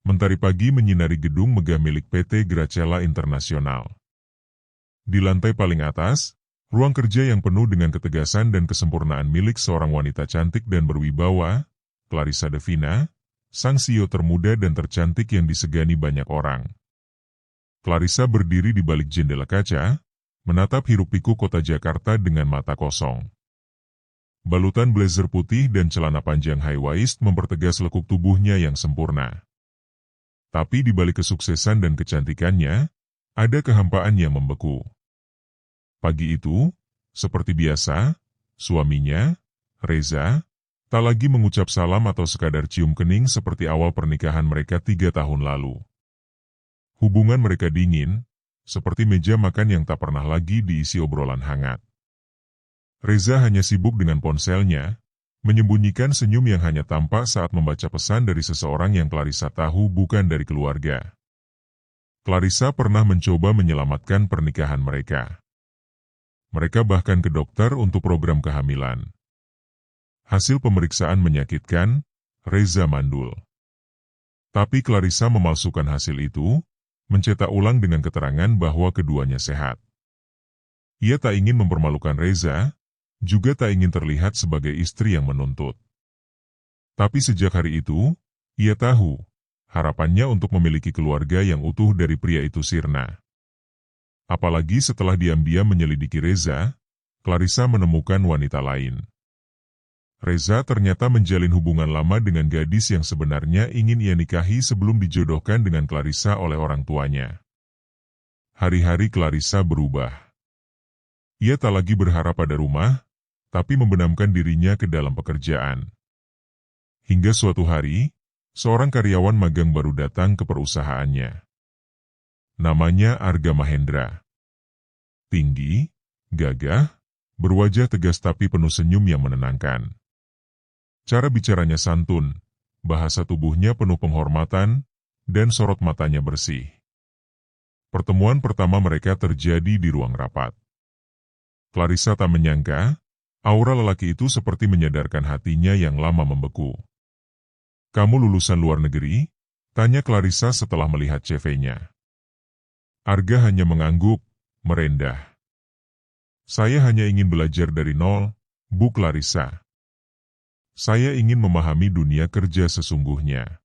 Mentari pagi menyinari gedung megah milik PT Gracella Internasional. Di lantai paling atas, ruang kerja yang penuh dengan ketegasan dan kesempurnaan milik seorang wanita cantik dan berwibawa, Clarissa Devina, sang CEO termuda dan tercantik yang disegani banyak orang. Clarissa berdiri di balik jendela kaca, menatap hiruk-pikuk kota Jakarta dengan mata kosong. Balutan blazer putih dan celana panjang high waist mempertegas lekuk tubuhnya yang sempurna. Tapi di balik kesuksesan dan kecantikannya, ada kehampaan yang membeku. Pagi itu, seperti biasa, suaminya, Reza, tak lagi mengucap salam atau sekadar cium kening seperti awal pernikahan mereka 3 tahun lalu. Hubungan mereka dingin, seperti meja makan yang tak pernah lagi diisi obrolan hangat. Reza hanya sibuk dengan ponselnya, menyembunyikan senyum yang hanya tampak saat membaca pesan dari seseorang yang Clarissa tahu bukan dari keluarga. Clarissa pernah mencoba menyelamatkan pernikahan mereka. Mereka bahkan ke dokter untuk program kehamilan. Hasil pemeriksaan menyakitkan, Reza mandul. Tapi Clarissa memalsukan hasil itu, mencetak ulang dengan keterangan bahwa keduanya sehat. Ia tak ingin mempermalukan Reza, juga tak ingin terlihat sebagai istri yang menuntut. Tapi sejak hari itu, ia tahu, harapannya untuk memiliki keluarga yang utuh dari pria itu sirna. Apalagi setelah diam-diam menyelidiki Reza, Clarissa menemukan wanita lain. Reza ternyata menjalin hubungan lama dengan gadis yang sebenarnya ingin ia nikahi sebelum dijodohkan dengan Clarissa oleh orang tuanya. Hari-hari Clarissa berubah. Ia tak lagi berharap pada rumah, tapi membenamkan dirinya ke dalam pekerjaan. Hingga suatu hari, seorang karyawan magang baru datang ke perusahaannya. Namanya Arga Mahendra. Tinggi, gagah, berwajah tegas tapi penuh senyum yang menenangkan. Cara bicaranya santun, bahasa tubuhnya penuh penghormatan, dan sorot matanya bersih. Pertemuan pertama mereka terjadi di ruang rapat. Clarissa tak menyangka, aura lelaki itu seperti menyadarkan hatinya yang lama membeku. "Kamu lulusan luar negeri?" tanya Clarissa setelah melihat CV-nya. Arga hanya mengangguk, merendah. "Saya hanya ingin belajar dari nol, Bu Clarissa. Saya ingin memahami dunia kerja sesungguhnya."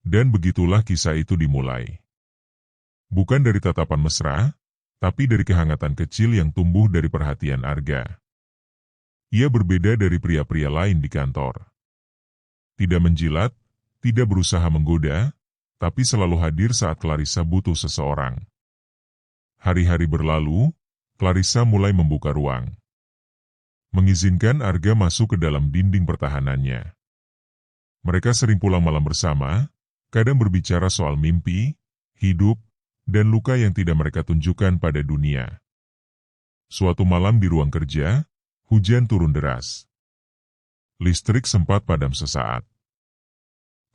Dan begitulah kisah itu dimulai. Bukan dari tatapan mesra, tapi dari kehangatan kecil yang tumbuh dari perhatian Arga. Ia berbeda dari pria-pria lain di kantor. Tidak menjilat, tidak berusaha menggoda, tapi selalu hadir saat Clarissa butuh seseorang. Hari-hari berlalu, Clarissa mulai membuka ruang. Mengizinkan Arga masuk ke dalam dinding pertahanannya. Mereka sering pulang malam bersama, kadang berbicara soal mimpi, hidup, dan luka yang tidak mereka tunjukkan pada dunia. Suatu malam di ruang kerja, hujan turun deras. Listrik sempat padam sesaat.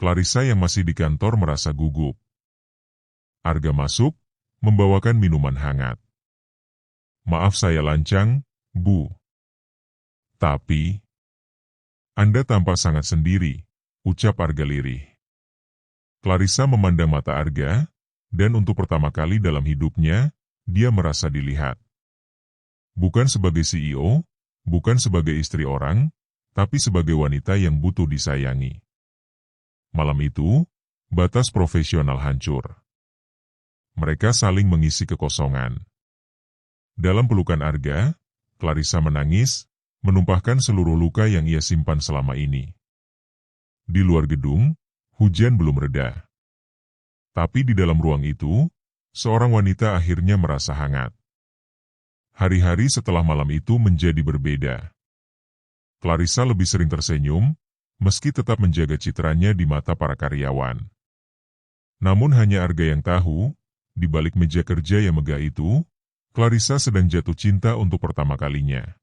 Clarissa yang masih di kantor merasa gugup. Arga masuk, membawakan minuman hangat. "Maaf saya lancang, Bu. Tapi, Anda tampak sangat sendiri," ucap Arga lirih. Clarissa memandang mata Arga, dan untuk pertama kali dalam hidupnya, dia merasa dilihat. Bukan sebagai CEO, bukan sebagai istri orang, tapi sebagai wanita yang butuh disayangi. Malam itu, batas profesional hancur. Mereka saling mengisi kekosongan. Dalam pelukan Arga, Clarissa menangis, menumpahkan seluruh luka yang ia simpan selama ini. Di luar gedung, hujan belum reda. Tapi di dalam ruang itu, seorang wanita akhirnya merasa hangat. Hari-hari setelah malam itu menjadi berbeda. Clarissa lebih sering tersenyum, meski tetap menjaga citranya di mata para karyawan. Namun hanya Arga yang tahu, di balik meja kerja yang megah itu, Clarissa sedang jatuh cinta untuk pertama kalinya.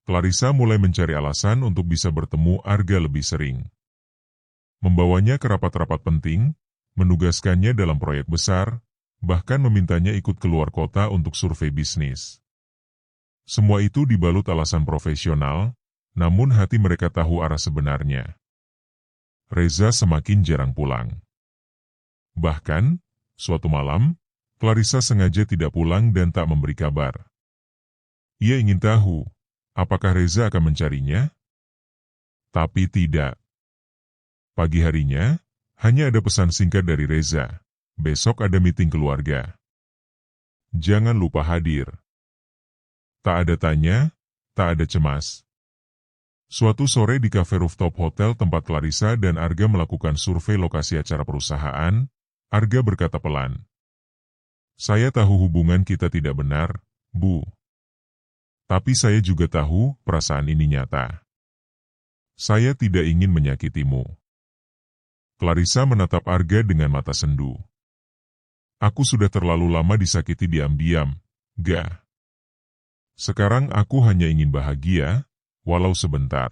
Clarissa mulai mencari alasan untuk bisa bertemu Arga lebih sering. Membawanya ke rapat-rapat penting, menugaskannya dalam proyek besar, bahkan memintanya ikut keluar kota untuk survei bisnis. Semua itu dibalut alasan profesional, namun hati mereka tahu arah sebenarnya. Reza semakin jarang pulang. Bahkan, suatu malam, Clarissa sengaja tidak pulang dan tak memberi kabar. Ia ingin tahu, apakah Reza akan mencarinya? Tapi tidak. Pagi harinya, hanya ada pesan singkat dari Reza. Besok ada meeting keluarga. Jangan lupa hadir. Tak ada tanya, tak ada cemas. Suatu sore di kafe rooftop hotel tempat Clarissa dan Arga melakukan survei lokasi acara perusahaan, Arga berkata pelan. Saya tahu hubungan kita tidak benar, Bu. Tapi saya juga tahu perasaan ini nyata. Saya tidak ingin menyakitimu. Clarissa menatap Arga dengan mata sendu. Aku sudah terlalu lama disakiti diam-diam, Ga. Sekarang aku hanya ingin bahagia, walau sebentar.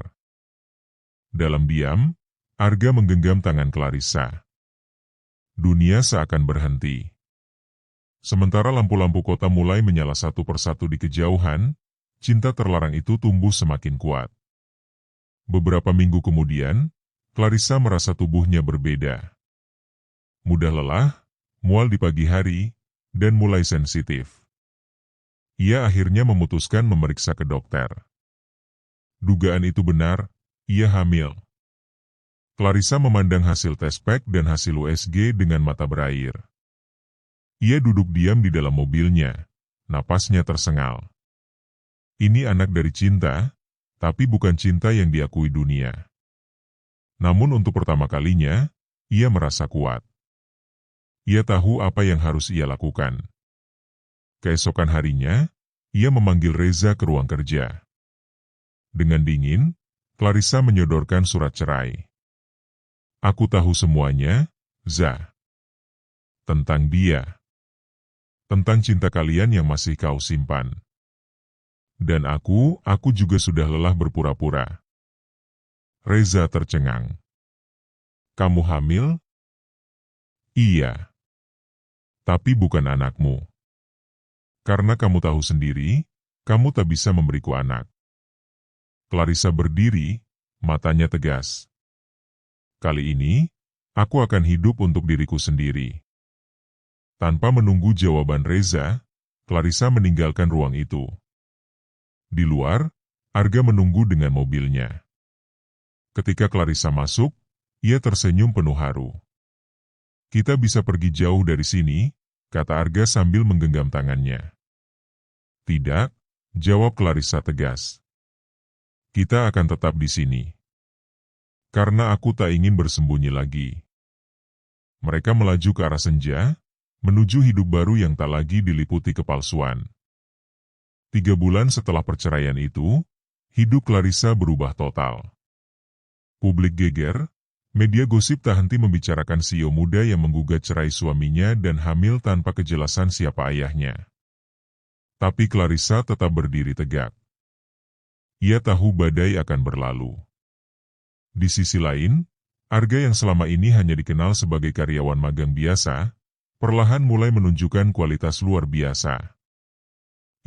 Dalam diam, Arga menggenggam tangan Clarissa. Dunia seakan berhenti. Sementara lampu-lampu kota mulai menyala satu persatu di kejauhan, cinta terlarang itu tumbuh semakin kuat. Beberapa minggu kemudian, Clarissa merasa tubuhnya berbeda. Mudah lelah, mual di pagi hari, dan mulai sensitif. Ia akhirnya memutuskan memeriksa ke dokter. Dugaan itu benar, ia hamil. Clarissa memandang hasil tes PEG dan hasil USG dengan mata berair. Ia duduk diam di dalam mobilnya, napasnya tersengal. Ini anak dari cinta, tapi bukan cinta yang diakui dunia. Namun untuk pertama kalinya, ia merasa kuat. Ia tahu apa yang harus ia lakukan. Keesokan harinya, ia memanggil Reza ke ruang kerja. Dengan dingin, Clarissa menyodorkan surat cerai. Aku tahu semuanya, Za. Tentang dia. Tentang cinta kalian yang masih kau simpan. Dan aku juga sudah lelah berpura-pura. Reza tercengang. Kamu hamil? Iya. Tapi bukan anakmu. Karena kamu tahu sendiri, kamu tak bisa memberiku anak. Clarissa berdiri, matanya tegas. Kali ini, aku akan hidup untuk diriku sendiri. Tanpa menunggu jawaban Reza, Clarissa meninggalkan ruang itu. Di luar, Arga menunggu dengan mobilnya. Ketika Clarissa masuk, ia tersenyum penuh haru. Kita bisa pergi jauh dari sini, kata Arga sambil menggenggam tangannya. Tidak, jawab Clarissa tegas. Kita akan tetap di sini. Karena aku tak ingin bersembunyi lagi. Mereka melaju ke arah senja, menuju hidup baru yang tak lagi diliputi kepalsuan. 3 bulan setelah perceraian itu, hidup Clarissa berubah total. Publik geger, media gosip tak henti membicarakan CEO muda yang menggugat cerai suaminya dan hamil tanpa kejelasan siapa ayahnya. Tapi Clarissa tetap berdiri tegak. Ia tahu badai akan berlalu. Di sisi lain, Arga yang selama ini hanya dikenal sebagai karyawan magang biasa, perlahan mulai menunjukkan kualitas luar biasa.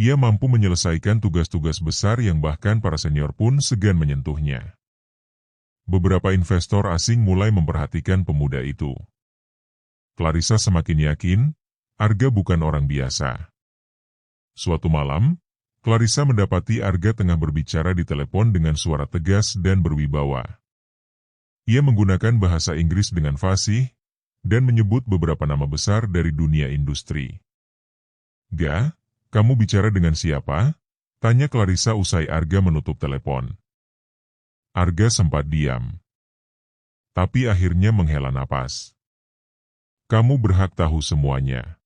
Ia mampu menyelesaikan tugas-tugas besar yang bahkan para senior pun segan menyentuhnya. Beberapa investor asing mulai memperhatikan pemuda itu. Clarissa semakin yakin, Arga bukan orang biasa. Suatu malam, Clarissa mendapati Arga tengah berbicara di telepon dengan suara tegas dan berwibawa. Ia menggunakan bahasa Inggris dengan fasih, dan menyebut beberapa nama besar dari dunia industri. Ga, kamu bicara dengan siapa? Tanya Clarissa usai Arga menutup telepon. Arga sempat diam. Tapi akhirnya menghela napas. Kamu berhak tahu semuanya.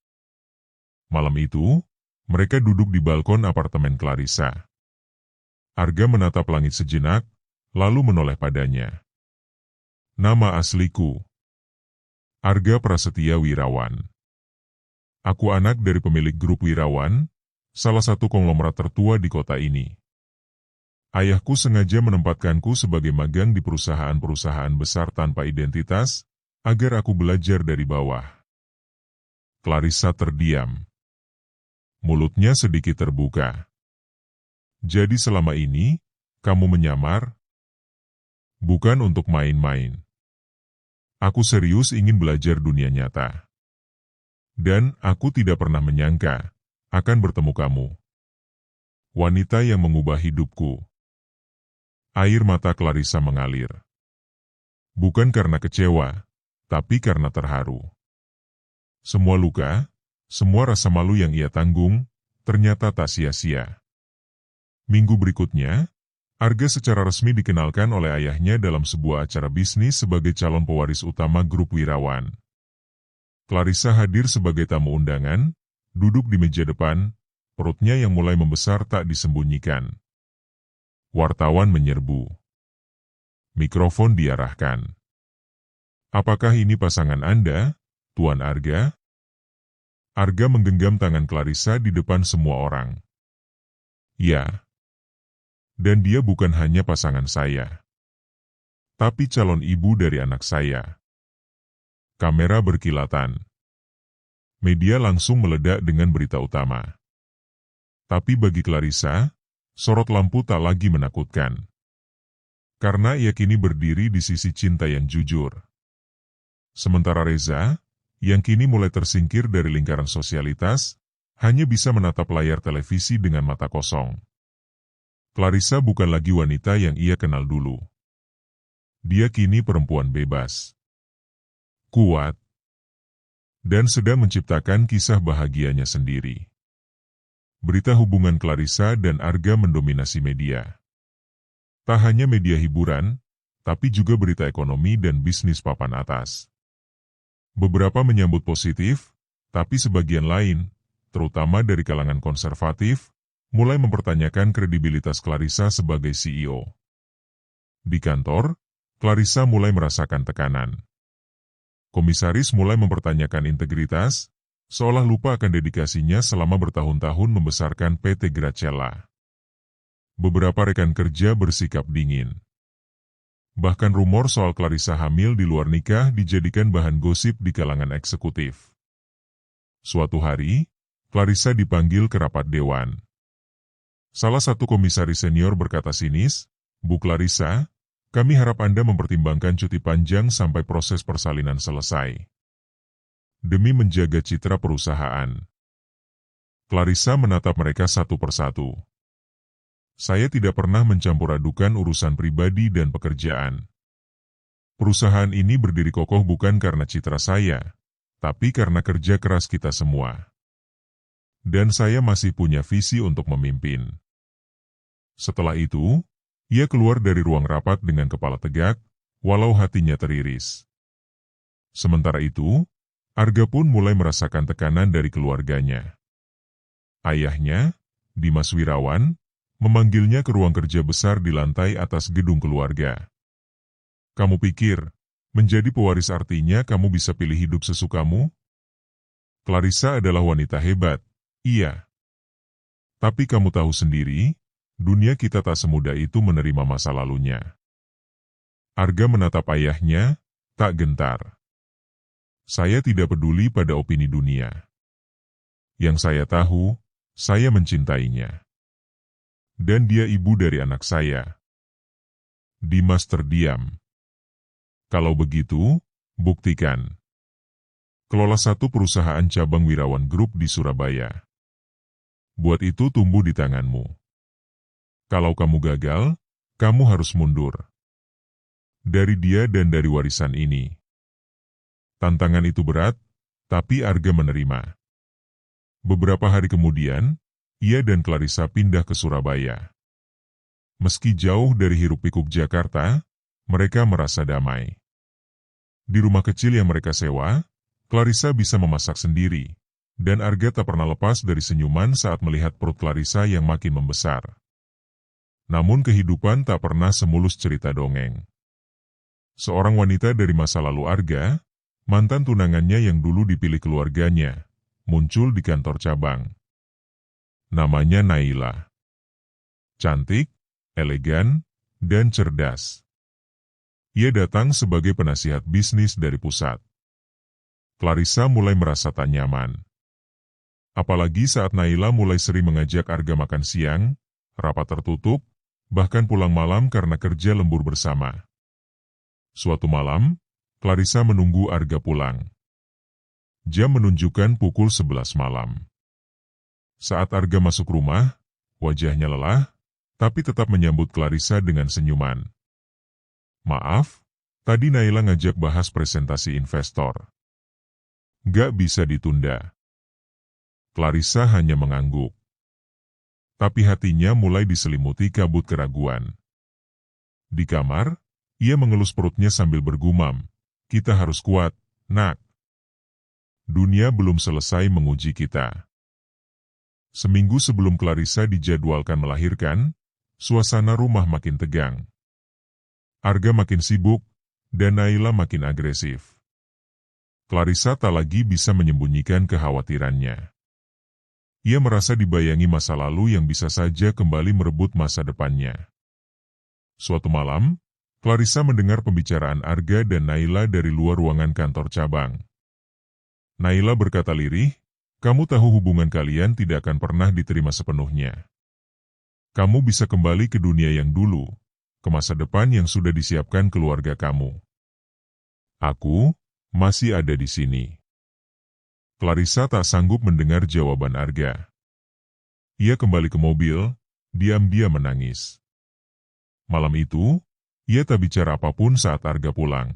Malam itu, mereka duduk di balkon apartemen Clarissa. Arga menatap langit sejenak, lalu menoleh padanya. Nama asliku. Arga Prasetya Wirawan. Aku anak dari pemilik grup Wirawan, salah satu konglomerat tertua di kota ini. Ayahku sengaja menempatkanku sebagai magang di perusahaan-perusahaan besar tanpa identitas, agar aku belajar dari bawah. Clarissa terdiam. Mulutnya sedikit terbuka. Jadi selama ini, kamu menyamar? Bukan untuk main-main. Aku serius ingin belajar dunia nyata. Dan aku tidak pernah menyangka akan bertemu kamu. Wanita yang mengubah hidupku. Air mata Clarissa mengalir. Bukan karena kecewa, tapi karena terharu. Semua luka, semua rasa malu yang ia tanggung, ternyata tak sia-sia. Minggu berikutnya, Arga secara resmi dikenalkan oleh ayahnya dalam sebuah acara bisnis sebagai calon pewaris utama grup Wirawan. Clarissa hadir sebagai tamu undangan, duduk di meja depan, perutnya yang mulai membesar tak disembunyikan. Wartawan menyerbu. Mikrofon diarahkan. Apakah ini pasangan Anda, Tuan Arga? Arga menggenggam tangan Clarissa di depan semua orang. Ya. Dan dia bukan hanya pasangan saya, tapi calon ibu dari anak saya. Kamera berkilatan. Media langsung meledak dengan berita utama. Tapi bagi Clarissa, sorot lampu tak lagi menakutkan. Karena ia kini berdiri di sisi cinta yang jujur. Sementara Reza, yang kini mulai tersingkir dari lingkaran sosialitas, hanya bisa menatap layar televisi dengan mata kosong. Clarissa bukan lagi wanita yang ia kenal dulu. Dia kini perempuan bebas, kuat, dan sedang menciptakan kisah bahagianya sendiri. Berita hubungan Clarissa dan Arga mendominasi media. Tak hanya media hiburan, tapi juga berita ekonomi dan bisnis papan atas. Beberapa menyambut positif, tapi sebagian lain, terutama dari kalangan konservatif, mulai mempertanyakan kredibilitas Clarissa sebagai CEO. Di kantor, Clarissa mulai merasakan tekanan. Komisaris mulai mempertanyakan integritas, seolah lupa akan dedikasinya selama bertahun-tahun membesarkan PT Gracella. Beberapa rekan kerja bersikap dingin. Bahkan rumor soal Clarissa hamil di luar nikah dijadikan bahan gosip di kalangan eksekutif. Suatu hari, Clarissa dipanggil ke rapat dewan. Salah satu komisaris senior berkata sinis, "Bu Clarissa, kami harap Anda mempertimbangkan cuti panjang sampai proses persalinan selesai. Demi menjaga citra perusahaan." Clarissa menatap mereka satu persatu. "Saya tidak pernah mencampur adukan urusan pribadi dan pekerjaan. Perusahaan ini berdiri kokoh bukan karena citra saya, tapi karena kerja keras kita semua. Dan saya masih punya visi untuk memimpin." Setelah itu, ia keluar dari ruang rapat dengan kepala tegak, walau hatinya teriris. Sementara itu, Arga pun mulai merasakan tekanan dari keluarganya. Ayahnya, Dimas Wirawan, memanggilnya ke ruang kerja besar di lantai atas gedung keluarga. "Kamu pikir, menjadi pewaris artinya kamu bisa pilih hidup sesukamu? Clarissa adalah wanita hebat, iya. Tapi kamu tahu sendiri, dunia kita tak semudah itu menerima masa lalunya." Arga menatap ayahnya, tak gentar. "Saya tidak peduli pada opini dunia. Yang saya tahu, saya mencintainya. Dan dia ibu dari anak saya." Dimas terdiam. "Kalau begitu, buktikan. Kelola satu perusahaan cabang Wirawan Group di Surabaya. Buat itu tumbuh di tanganmu. Kalau kamu gagal, kamu harus mundur. Dari dia dan dari warisan ini." Tantangan itu berat, tapi Arga menerima. Beberapa hari kemudian, ia dan Clarissa pindah ke Surabaya. Meski jauh dari hiruk-pikuk Jakarta, mereka merasa damai. Di rumah kecil yang mereka sewa, Clarissa bisa memasak sendiri, dan Arga tak pernah lepas dari senyuman saat melihat perut Clarissa yang makin membesar. Namun kehidupan tak pernah semulus cerita dongeng. Seorang wanita dari masa lalu Arga, mantan tunangannya yang dulu dipilih keluarganya, muncul di kantor cabang. Namanya Naila. Cantik, elegan, dan cerdas. Ia datang sebagai penasihat bisnis dari pusat. Clarissa mulai merasa tak nyaman. Apalagi saat Naila mulai sering mengajak Arga makan siang, rapat tertutup, bahkan pulang malam karena kerja lembur bersama. Suatu malam, Clarissa menunggu Arga pulang. Jam menunjukkan pukul 11 malam. Saat Arga masuk rumah, wajahnya lelah, tapi tetap menyambut Clarissa dengan senyuman. Maaf, tadi Naila ngajak bahas presentasi investor. Gak bisa ditunda. Clarissa hanya mengangguk. Tapi hatinya mulai diselimuti kabut keraguan. Di kamar, ia mengelus perutnya sambil bergumam, "Kita harus kuat, nak. Dunia belum selesai menguji kita." Seminggu sebelum Clarissa dijadwalkan melahirkan, suasana rumah makin tegang. Arga makin sibuk, dan Naila makin agresif. Clarissa tak lagi bisa menyembunyikan kekhawatirannya. Ia merasa dibayangi masa lalu yang bisa saja kembali merebut masa depannya. Suatu malam, Clarissa mendengar pembicaraan Arga dan Naila dari luar ruangan kantor cabang. Naila berkata lirih, "Kamu tahu hubungan kalian tidak akan pernah diterima sepenuhnya. Kamu bisa kembali ke dunia yang dulu, ke masa depan yang sudah disiapkan keluarga kamu. Aku masih ada di sini." Clarissa tak sanggup mendengar jawaban Arga. Ia kembali ke mobil, diam-diam menangis. Malam itu, ia tak bicara apapun saat Arga pulang.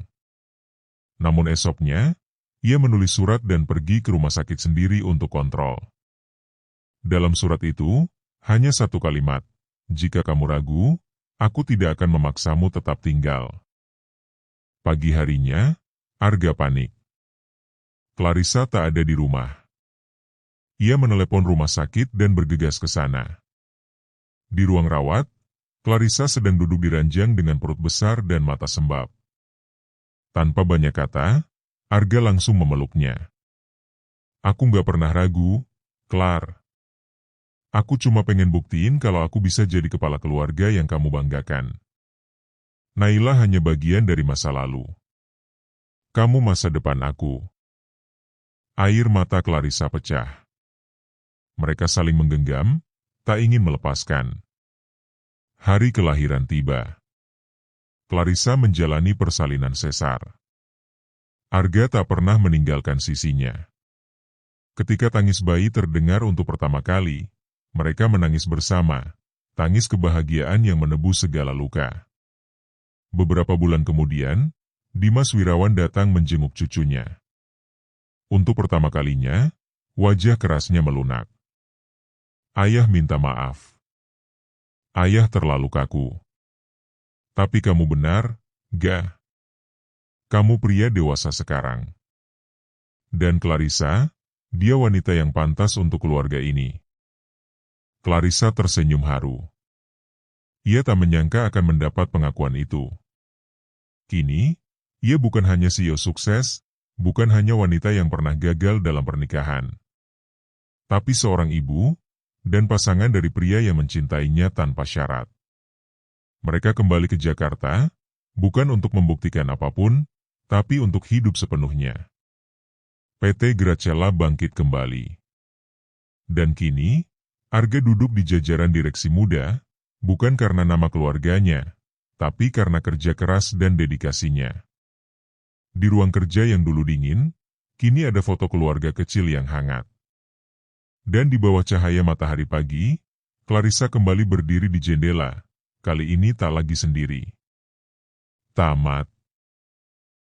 Namun esoknya, ia menulis surat dan pergi ke rumah sakit sendiri untuk kontrol. Dalam surat itu, hanya satu kalimat, "Jika kamu ragu, aku tidak akan memaksamu tetap tinggal." Pagi harinya, Arga panik. Clarissa tak ada di rumah. Ia menelepon rumah sakit dan bergegas ke sana. Di ruang rawat, Clarissa sedang duduk di ranjang dengan perut besar dan mata sembab. Tanpa banyak kata, Arga langsung memeluknya. "Aku gak pernah ragu, Clar. Aku cuma pengen buktiin kalau aku bisa jadi kepala keluarga yang kamu banggakan. Naila hanya bagian dari masa lalu. Kamu masa depan aku." Air mata Clarissa pecah. Mereka saling menggenggam, tak ingin melepaskan. Hari kelahiran tiba. Clarissa menjalani persalinan sesar. Arga tak pernah meninggalkan sisinya. Ketika tangis bayi terdengar untuk pertama kali, mereka menangis bersama, tangis kebahagiaan yang menebus segala luka. Beberapa bulan kemudian, Dimas Wirawan datang menjenguk cucunya. Untuk pertama kalinya, wajah kerasnya melunak. "Ayah minta maaf. Ayah terlalu kaku. Tapi kamu benar, Ga. Kamu pria dewasa sekarang. Dan Clarissa, dia wanita yang pantas untuk keluarga ini." Clarissa tersenyum haru. Ia tak menyangka akan mendapat pengakuan itu. Kini, ia bukan hanya CEO sukses, bukan hanya wanita yang pernah gagal dalam pernikahan, tapi seorang ibu, dan pasangan dari pria yang mencintainya tanpa syarat. Mereka kembali ke Jakarta, bukan untuk membuktikan apapun, tapi untuk hidup sepenuhnya. PT Gracella bangkit kembali. Dan kini, Arga duduk di jajaran direksi muda, bukan karena nama keluarganya, tapi karena kerja keras dan dedikasinya. Di ruang kerja yang dulu dingin, kini ada foto keluarga kecil yang hangat. Dan di bawah cahaya matahari pagi, Clarissa kembali berdiri di jendela, kali ini tak lagi sendiri. Tamat.